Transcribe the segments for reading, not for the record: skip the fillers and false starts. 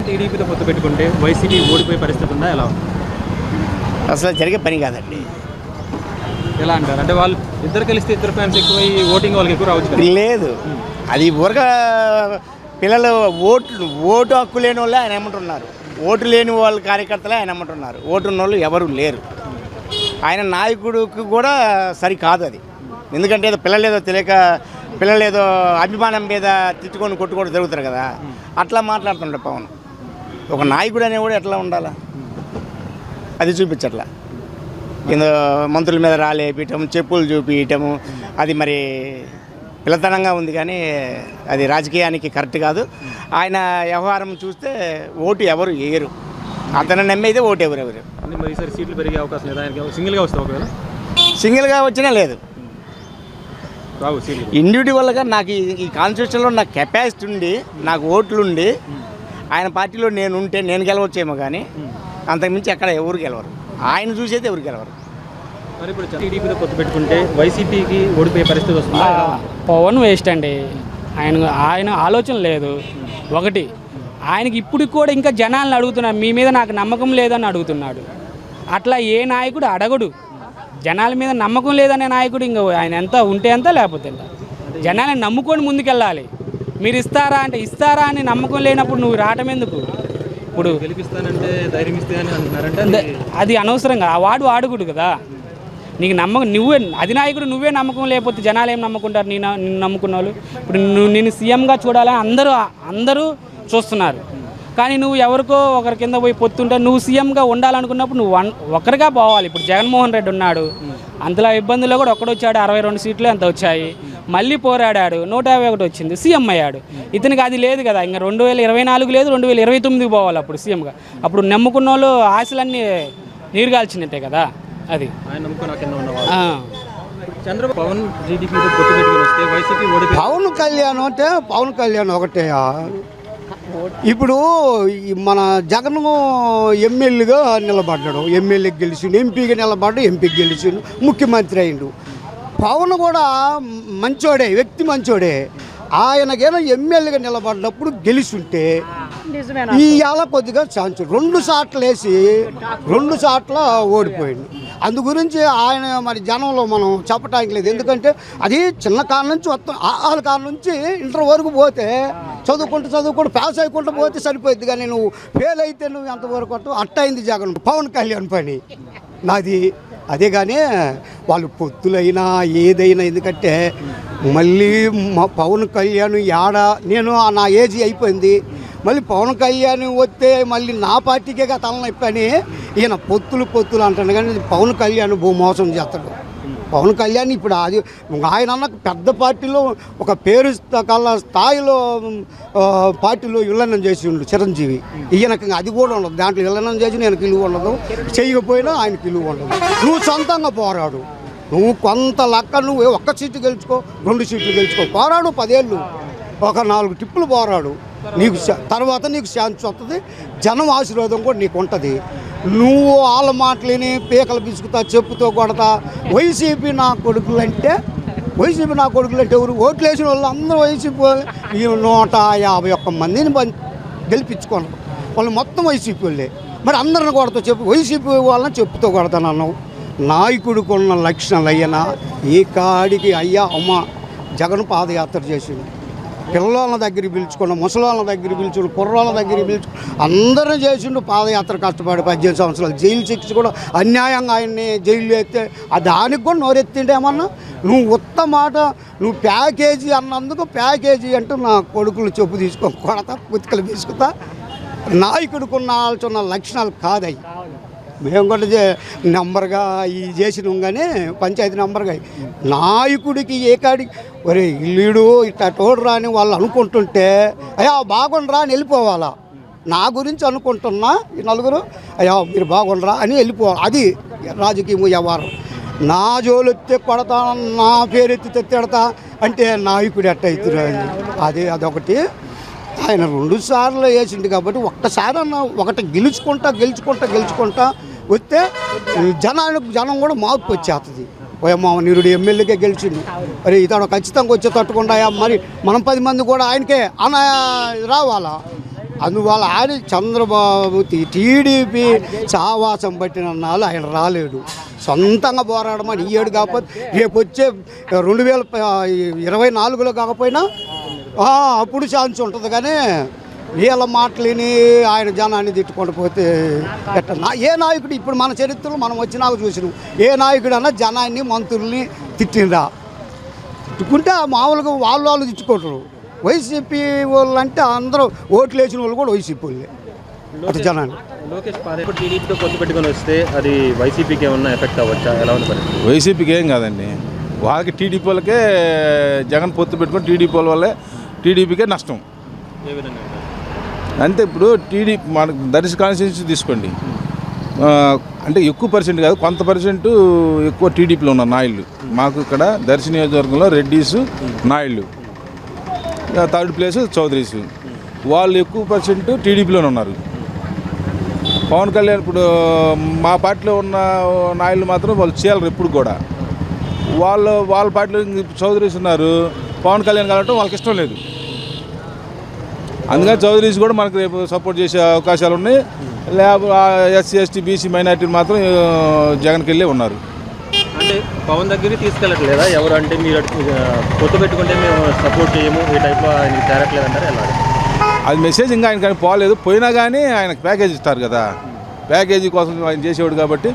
టీడీపీతో పొత్తు పెట్టుకుంటే వైసీపీ ఓడిపోయే పరిస్థితి ఉందా? ఎలా అసలు జరిగే పని కాదండి. ఎలా అంటారు? అంటే వాళ్ళు ఇద్దరు కలిస్తే ఇద్దరు ఫ్యాన్స్ ఎక్కువ ఓటింగ్ వాళ్ళకి ఎక్కువ రావచ్చు కదా? లేదు, అది ఊరక పిల్లలు ఓటు హక్కు లేని వాళ్ళే ఆయన ఏమంటున్నారు, ఓటు లేని వాళ్ళ కార్యకర్తలే ఆయన ఏమంటున్నారు, ఓటు ఉన్న వాళ్ళు ఎవరు లేరు. ఆయన నాయకుడికి కూడా సరికాదు అది. ఎందుకంటే ఏదో పిల్లలేదో తెలియక పిల్లలేదో అభిమానం మీద తిట్టుకొని కొట్టుకొని జరుగుతారు కదా, అట్లా మాట్లాడుతుండే పవన్. ఒక నాయకుడు అనేవాడు ఎట్లా ఉండాలా అది చూపించట్లా. ఏదో మంత్రుల మీద రాలేపీయటం, చెప్పులు చూపించటము, అది మరి పిల్లతనంగా ఉంది, కానీ అది రాజకీయానికి కరెక్ట్ కాదు. ఆయన వ్యవహారం చూస్తే ఓటు ఎవరు వేయరు, అతను నమ్మేదే ఓటు ఎవరెవరు. మరి ఈసారి సీట్లు పెరిగే అవకాశం లేదా? సింగిల్గా వస్తే ఒకవేళ సింగిల్గా వచ్చినా లేదు, రావు సీట్లు. ఇండివిజువల్గా నాకు ఈ కాన్స్టిట్యూషన్లో నాకు కెపాసిటీ ఉండి, నాకు ఓట్లుండి, ఆయన పార్టీలో నేను ఉంటే నేను గెలవచ్చేమో, కానీ అంతకుమించి ఎక్కడ ఎవరు గెలవరు. ఆయన చూసేది ఎవరు గెలవరు. మరి ఇప్పుడు టీడీపీతో పొత్తు పెట్టుకుంటే వైసీపీకి ఓడిపోయే పరిస్థితి వస్తుంది. పవన్ వేస్ట్ అండి. ఆయన ఆలోచన లేదు. ఒకటి, ఆయనకి ఇప్పుడు కూడా ఇంకా జనాలను అడుగుతున్నాడు, మీ మీద నాకు నమ్మకం లేదని అడుగుతున్నాడు. అట్లా ఏ నాయకుడు అడగడు. జనాల మీద నమ్మకం లేదనే నాయకుడు ఇంకా ఆయన ఎంత ఉంటే ఎంత లేకపోతే ఎంత. జనాలను నమ్ముకొని ముందుకెళ్ళాలి. మీరు ఇస్తారా అంటే ఇస్తారా అని నమ్మకం లేనప్పుడు నువ్వు రావటం ఎందుకు? ఇప్పుడు గెలిపిస్తానంటే ధైర్యం ఇస్తే అని అంటున్నారంటే అది అనవసరంగా ఆ వాడుగుడు కదా. నీకు నమ్మకం నువ్వే అధినాయకుడు, నువ్వే నమ్మకం లేకపోతే జనాలు ఏం నమ్ముకుంటారు? నిన్ను నమ్ముకున్న వాళ్ళు. ఇప్పుడు నేను సీఎంగా చూడాలని అందరూ చూస్తున్నారు, కానీ నువ్వు ఎవరికో ఒకరి కింద పోయి పొత్తుంటే నువ్వు సీఎంగా ఉండాలనుకున్నప్పుడు నువ్వు ఒక్కరిగా పోవాలి. ఇప్పుడు జగన్మోహన్ రెడ్డి ఉన్నాడు, అంతలా ఇబ్బందుల్లో కూడా ఒక్కడొచ్చాడు, 62 సీట్లు ఎంత వచ్చాయి, మళ్ళీ పోరాడాడు, 151 వచ్చింది, సీఎం అయ్యాడు. ఇతనికి అది లేదు కదా. ఇంకా 2024 లేదు, 2029 పోవాలి అప్పుడు సీఎంగా. అప్పుడు నమ్ముకున్న వాళ్ళు ఆశలన్నీ నీరుగాల్చినట్టే కదా. అది చంద్రబాబు పవన్ టీడీపీతో పొత్తు పెట్టుకుని వస్తే వైసీపీ ఓడిపోయి పవన్ కళ్యాణ్ అంటే పవన్ కళ్యాణ్ ఒకటే. ఇప్పుడు మన జగన్ ఎమ్మెల్యేగా నిలబడ్డాడు, ఎమ్మెల్యేకి గెలిచిండు, ఎంపీగా నిలబడ్డాడు, ఎంపీకి గెలిచిండు, ముఖ్యమంత్రి అయిండు. పవన్ కూడా మంచోడే, వ్యక్తి మంచోడే. ఆయనకేమో ఎమ్మెల్యేగా నిలబడ్డప్పుడు గెలిచుంటే ఇవాళ కొద్దిగా ఛాన్స్ 2 సార్లు వేసి 2 సార్లు ఓడిపోయింది. అందు గురించి ఆయన మరి జనంలో మనం చెప్పటానికి లేదు. ఎందుకంటే అది చిన్న కాలం నుంచి మొత్తం వాళ్ళ కాలం నుంచి ఇంటర్ వరకు పోతే చదువుకుంటూ పాస్ అయ్యకుండా పోతే సరిపోయింది, కానీ నువ్వు ఫెయిల్ అయితే నువ్వు ఎంతవరకు అట్టయింది జగన్. పవన్ కళ్యాణ్ పని నాది అదే. కానీ వాళ్ళు పొత్తులైనా ఏదైనా, ఎందుకంటే మళ్ళీ పవన్ కళ్యాణ్ నేను నా ఏజ్ అయిపోయింది, మళ్ళీ పవన్ కళ్యాణ్ వస్తే మళ్ళీ నా పార్టీకే తలనొప్పని ఈయన పొత్తులు అంటాడు. కానీ పవన్ కళ్యాణ్ మోసం చేస్తాడు. పవన్ కళ్యాణ్ ఇప్పుడు అది ఆయన అన్న పెద్ద పార్టీలో ఒక పేరు స్థాయిలో పార్టీలో విలీనం చేసి ఉండు చిరంజీవి. ఈయనకి అది కూడా ఉండదు, దాంట్లో విలీనం చేసి నేను విలువ ఉండదు, చేయకపోయినా ఆయనకి విలువ ఉండదు. నువ్వు సొంతంగా పోరాడు, నువ్వు కొంత లెక్క నువ్వు 1 సీటు గెలుచుకో, 2 సీట్లు గెలుచుకో, పోరాడు 10 ఏళ్ళు, ఒక 4 ట్రిప్పులు పోరాడు, నీకు తర్వాత నీకు ఛాన్స్ వస్తుంది, జనం ఆశీర్వాదం కూడా నీకు ఉంటుంది. నువ్వు వాళ్ళ మాటలేని పీకలు పిసుకుతా, చెప్పుతో కొడతా. వైసీపీ నా కొడుకులు అంటే ఎవరు? ఓట్లు వేసిన వాళ్ళు అందరూ వైసీపీ 151 మందిని గెలిపించుకోండి, వాళ్ళు మొత్తం వైసీపీ వాళ్ళే. మరి అందరిని కొడతా చెప్పు, వైసీపీ వాళ్ళని చెప్పుతో కొడతానన్నావు. నాయకుడికున్న లక్షణాలు అయ్యనా ఈ కాడికి అయ్యా అమ్మ జగన్ పాదయాత్ర చేసిండు, పిల్లల దగ్గరికి పిలుచుకున్న, ముసలాళ్ళ దగ్గర పిలుచుకుని, కుర్రాళ్ళ దగ్గరికి పిలుచుకుని అందరూ చేసిండు పాదయాత్ర. కష్టపడి 18 సంవత్సరాలు జైలు శిక్ష కూడా అన్యాయంగా ఆయన్ని జైలు వేస్తే దానికి కూడా నోరెత్తిండేమన్నా. నువ్వు మాట నువ్వు ప్యాకేజీ అన్నందుకు ప్యాకేజీ అంటూ నా కొడుకులు చెప్పు తీసుకో కొడతా, పుతికలు తీసుకుతా. నాయకుడికున్న ఆలోచన లక్షణాలు కాదయ్యి. మేము కూడా నెంబర్గా ఇవి చేసినాం, కానీ పంచాయతీ నెంబర్గా నాయకుడికి ఏ కాడికి ఒరే ఇల్లుడు ఇట్లా తోడురా అని వాళ్ళు అనుకుంటుంటే అయ్యా బాగుండరా అని వెళ్ళిపోవాలా. నా గురించి అనుకుంటున్నా ఈ నలుగురు అయ్యా మీరు బాగుండరా అని వెళ్ళిపోవాలి. అది రాజకీయ వ్యవహారం. నా జోలెత్తే కొడతా, నా పేరెత్తితే తిడతా అంటే నాయకుడు ఎట్ట అవుతుంది? అదొకటి. ఆయన 2 సార్లు వేసిండు కాబట్టి ఒక్కసారి అన్న ఒకటి గెలుచుకుంటా వస్తే జనం కూడా మార్పు వచ్చేస్తుంది. ఓయమ్మ నిరుడు ఎమ్మెల్యేగా గెలిచిండు, మరి ఇతడు ఖచ్చితంగా వచ్చి తట్టుకుండా మరి మనం 10 మంది కూడా ఆయనకే అన్న రావాలా. అందువల్ల ఆయన చంద్రబాబు టీడీపీ సావాసం పట్టిన నాళ్ళు ఆయన రాలేడు. సొంతంగా పోరాడమని ఈయేడు కాకపోతే రేపు వచ్చే 2024లో కాకపోయినా అప్పుడు ఛాన్స్ ఉంటుంది. కానీ వీళ్ళ మాటలని ఆయన జనాన్ని తిట్టుకుంటూ పోతే ఎట్లా? ఏ నాయకుడు ఇప్పుడు మన చరిత్రలో మనం వచ్చినాక చూసినాం, ఏ నాయకుడన్నా జనాన్ని మంత్రుల్ని తిట్టిందా? తిట్టుకుంటే మామూలుగా వాళ్ళు తిట్టుకుంటారు. వైసీపీ వాళ్ళు అంటే అందరూ ఓట్లు వేసిన వాళ్ళు కూడా వైసీపీ వాళ్ళే అటు జనాన్ని. లోకేష్ టీడీపీతో పొత్తు పెట్టుకొని వస్తే అది వైసీపీకి ఏమన్నా ఎఫెక్ట్ అవ్వచ్చా? ఎలా ఉంది పరిస్థితి? వైసీపీకి ఏం కాదండి, వాళ్ళకి టీడీపీ వాళ్ళకే జగన్ పొత్తు పెట్టుకొని టీడీపీ వల్లే టీడీపీకే నష్టం. ఏ విధంగా అంటే ఇప్పుడు టీడీపీ మనకు దర్శి కాన్స్టిట్యూన్సీ తీసుకోండి, అంటే ఎక్కువ పర్సెంట్ కాదు, కొంత పర్సెంట్ ఎక్కువ టీడీపీలో ఉన్న నాయుళ్ళు. మాకు ఇక్కడ దర్శి నియోజకవర్గంలో రెడ్డీస్ నాయుళ్ళు, థర్డ్ ప్లేస్ చౌదరీస్, వాళ్ళు ఎక్కువ పర్సెంట్ టీడీపీలోనే ఉన్నారు. పవన్ కళ్యాణ్ ఇప్పుడు మా పార్టీలో ఉన్న నాయుళ్ళు మాత్రం వాళ్ళు చేయాలి ఎప్పుడు కూడా. వాళ్ళ పార్టీలో చౌదరీస్ ఉన్నారు, పవన్ కళ్యాణ్ కలవటం వాళ్ళకి ఇష్టం లేదు. అందుకని చౌదరీస్ కూడా మనకు రేపు సపోర్ట్ చేసే అవకాశాలు ఉన్నాయి. లేకపోతే ఎస్సీ ఎస్టీ బీసీ మైనార్టీలు మాత్రం జగన్కి వెళ్ళే ఉన్నారు. అంటే పవన్ దగ్గరికి తీసుకెళ్ళట్లేదా ఎవరు? అంటే మీరు పొత్తు పెట్టుకుంటే మేము సపోర్ట్ చేయము ఈ టైప్లో ఆయనకి చేరట్లేదు అంటారు. ఎలా? అది మెసేజ్ ఇంకా ఆయన కానీ పోలేదు. పోయినా కానీ ఆయనకు ప్యాకేజ్ ఇస్తారు కదా, ప్యాకేజీ కోసం ఆయన చేసేవాడు కాబట్టి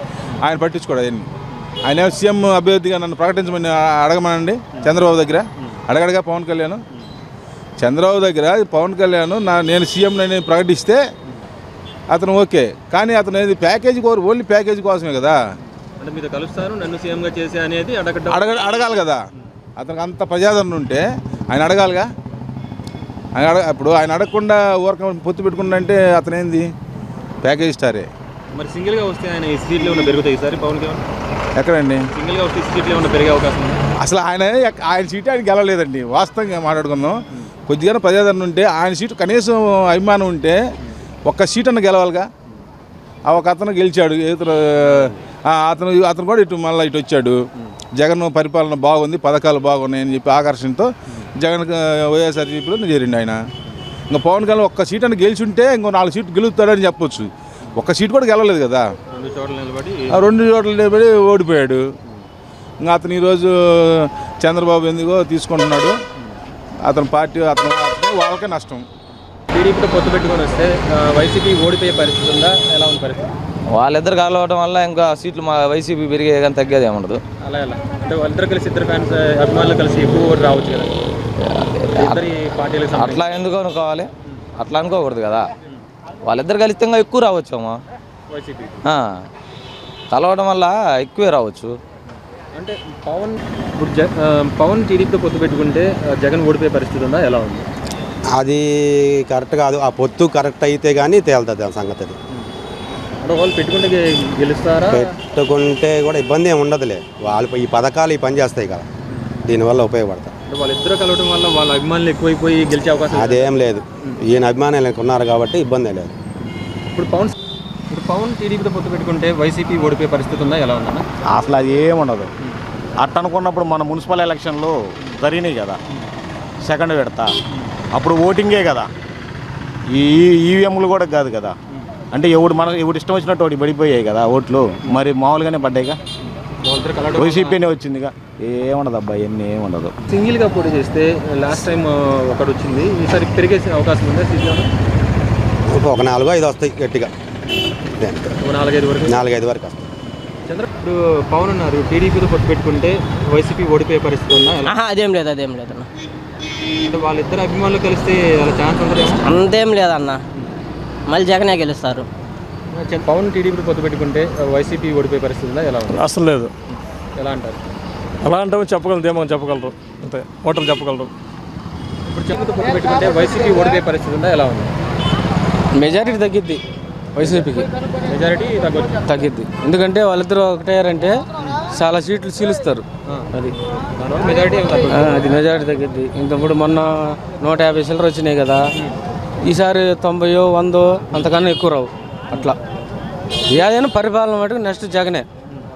ఆయన పట్టించుకోడు అవన్నీ. ఆయన సీఎం అభ్యర్థిగా నన్ను ప్రకటించమని అడగమనండి చంద్రబాబు దగ్గర. అడగడగా పవన్ కళ్యాణ్ చంద్రబాబు దగ్గర పవన్ కళ్యాణ్ నేను సీఎం నేను ప్రకటిస్తే అతను ఓకే, కానీ అతను ఏది ప్యాకేజీ ఓన్లీ ప్యాకేజీ కోసమే కదా. అంటే మీరు కలుస్తారు నన్ను సీఎంగా చేసే అనేది అడగాలి కదా. అతనికి అంత ప్రజాదరణ ఉంటే ఆయన అడగాలిగా. ఇప్పుడు ఆయన అడగకుండా ఊరక పొత్తు పెట్టుకున్నా అంటే అతను ఏంది ప్యాకేజ్ స్టారే. మరి సింగిల్గా వస్తే ఆయన ఈ సీట్లు ఏమైనా పెరుగుతాయి ఈసారి పవన్ కళ్యాణ్? ఎక్కడండి సింగిల్గా వస్తే సీట్లు ఏమైనా పెరిగే అవకాశం ఉంది? అసలు ఆయన సీటు ఆయన గెలవలేదండి. వాస్తవంగా మాట్లాడుకుందాం, కొద్దిగా ప్రజాదరణ ఉంటే ఆయన సీటు కనీసం అభిమానం ఉంటే ఒక్క సీట్ అన్న గెలవాలిగా. ఒక అతను గెలిచాడు, అతను కూడా ఇటు మళ్ళీ ఇటు వచ్చాడు. జగన్ పరిపాలన బాగుంది, పథకాలు బాగున్నాయని చెప్పి ఆకర్షణతో జగన్ వైఎస్ఆర్సీపీలో చేరిండు ఆయన. ఇంకా పవన్ కళ్యాణ్ ఒక్క సీట్ అని గెలిచి ఉంటే ఇంకో 4 సీట్లు గెలుస్తాడని చెప్పొచ్చు. ఒక్క సీట్ కూడా గెలవలేదు కదా, 2 చోట్ల నిలబడి ఓడిపోయాడు. ఇంకా అతను ఈరోజు చంద్రబాబు ఎందుకో తీసుకుంటున్నాడు. అతని పార్టీ అతను వాళ్ళకే నష్టం. టీడీపీతో పొత్తు పెట్టుకొని వస్తే వైసీపీ ఓడిపోయే పరిస్థితి ఉందా? ఎలా ఉంది పరిస్థితి? వాళ్ళిద్దరు కలవడం వల్ల ఇంకా సీట్లు మా వైసీపీ పెరిగే కానీ తగ్గేది ఏముండదు. అలా ఎలా అంటే వాళ్ళిద్దరు కలిసి ఇద్దరు ఫ్యాన్స్ అభిమానులు కలిసి ఎక్కువ ఓటు రావచ్చు కదా ఇద్దరి పార్టీలకు? అట్లా ఎందుకు అనుకోవాలి, అట్లా అనుకోకూడదు కదా. వాళ్ళిద్దరు కలిస్తే ఇంకా ఎక్కువ రావచ్చు అమ్మా. వైసీపీ కలవడం వల్ల ఎక్కువే రావచ్చు. అంటే పవన్ టీడీపీతో పొత్తు పెట్టుకుంటే జగన్ ఓడిపోయే పరిస్థితి ఉందా? ఎలా ఉంది? అది కరెక్ట్ కాదు. ఆ పొత్తు కరెక్ట్ అయితే కానీ తేలుతుంది ఆ సంగతి. అది అంటే వాళ్ళు పెట్టుకుంటే గెలుస్తారా? పెట్టుకుంటే కూడా ఇబ్బంది ఏమి ఉండదులే. వాళ్ళు ఈ పథకాలు ఈ పని చేస్తాయి కదా, దీనివల్ల ఉపయోగపడతాయి. అంటే వాళ్ళిద్దరు కలవడం వల్ల వాళ్ళ అభిమానులు ఎక్కువైపోయి గెలిచే అవకాశం అదేం లేదు. ఈయన అభిమానులు ఉన్నారు కాబట్టి ఇబ్బంది లేదు. ఇప్పుడు పవన్ టీడీపీతో పొత్తు పెట్టుకుంటే వైసీపీ ఓడిపోయే పరిస్థితి ఉందా? ఎలా ఉందన్న? అసలు అది ఏముండదు. అట్ట అనుకున్నప్పుడు మన మున్సిపల్ ఎలక్షన్లు జరిగినాయి కదా, సెకండ్ విడత, అప్పుడు ఓటింగే కదా, ఈ ఈవీఎంలు కూడా కాదు కదా. అంటే ఎవడు ఇష్టం వచ్చినట్టు ఒకటి పడిపోయాయి కదా ఓట్లు, మరి మామూలుగానే పడ్డాయిగా. వైసీపీనే వచ్చిందిగా. ఏముండదు అబ్బాయి, ఎన్ని ఏముండదు. సింగిల్గా పోటీ చేస్తే లాస్ట్ టైం ఒకటి వచ్చింది, ఈసారి పెరిగేసే అవకాశం ఉందా సీట్లో? ఒక 4-5 వస్తాయి గట్టిగా, 4-5 వరకు. 4-5 వరకు వస్తాయి. ఇప్పుడు పవన్ ఉన్నారు, టీడీపీతో పొత్తు పెట్టుకుంటే వైసీపీ ఓడిపోయే పరిస్థితి ఉందా? అదేం లేదు అన్న. అంటే వాళ్ళిద్దరు అభిమానులు కలిస్తే అలా ఛాన్స్ ఉంటుందేమో? అంతేం లేదన్న, మళ్ళీ జగనే గెలుస్తారు. పవన్ టీడీపీతో పొత్తు పెట్టుకుంటే వైసీపీ ఓడిపోయే పరిస్థితి ఉందా? ఎలా ఉంది? అసలు లేదు. ఎలా అంటారు? అలా అంటే చెప్పగలరు, ఏమో చెప్పగలరు, అంతే ఓటర్లు చెప్పగలరు. ఇప్పుడు జగన్తో పొత్తు పెట్టుకుంటే వైసీపీ ఓడిపోయే పరిస్థితి ఉందా? ఎలా ఉంది? మెజారిటీ తగ్గిద్ది వైసీపీకి, మెజారిటీ తగ్గిద్ది. ఎందుకంటే వాళ్ళిద్దరూ ఒకటేయారంటే చాలా సీట్లు చీలుస్తారు. అది మెజారిటీ తగ్గిద్ది. ఇంతప్పుడు మొన్న 150 చిల్లర వచ్చినాయి కదా, ఈసారి 90, 100 అంతకన్నా ఎక్కువ రావు. అట్లా ఏదైనా పరిపాలన మటుకు నెక్స్ట్ జగనే.